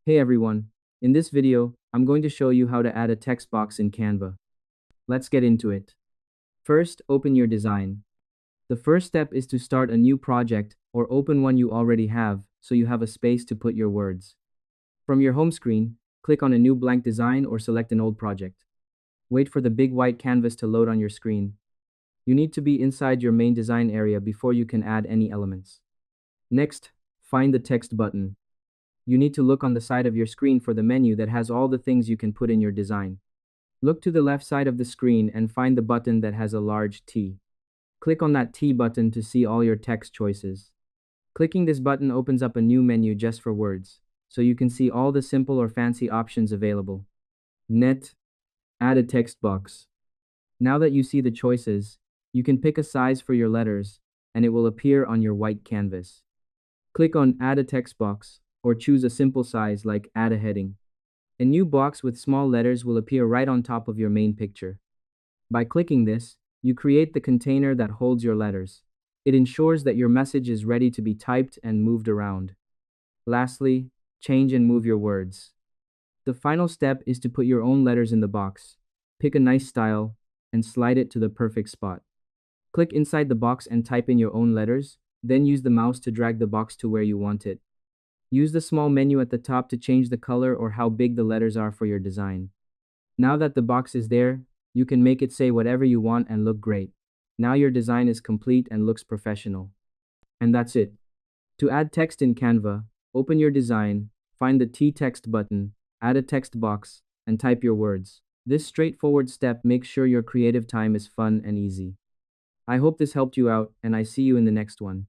Hey everyone, in this video, I'm going to show you how to add a text box in Canva. Let's get into it. First, open your design. The first step is to start a new project or open one you already have so you have a space to put your words. From your home screen, click on a new blank design or select an old project. Wait for the big white canvas to load on your screen. You need to be inside your main design area before you can add any elements. Next, find the text button. You need to look on the side of your screen for the menu that has all the things you can put in your design. Look to the left side of the screen and find the button that has a large T. Click on that T button to see all your text choices. Clicking this button opens up a new menu just for words, so you can see all the simple or fancy options available. Net, add a text box. Now that you see the choices, you can pick a size for your letters, and it will appear on your white canvas. Click on Add a text box, or choose a simple size like Add a heading. A new box with small letters will appear right on top of your main picture. By clicking this, you create the container that holds your letters. It ensures that your message is ready to be typed and moved around. Lastly, change and move your words. The final step is to put your own letters in the box. Pick a nice style and slide it to the perfect spot. Click inside the box and type in your own letters, then use the mouse to drag the box to where you want it. Use the small menu at the top to change the color or how big the letters are for your design. Now that the box is there, you can make it say whatever you want and look great. Now your design is complete and looks professional. And that's it. To add text in Canva, open your design, find the T-text button, add a text box, and type your words. This straightforward step makes sure your creative time is fun and easy. I hope this helped you out, and I see you in the next one.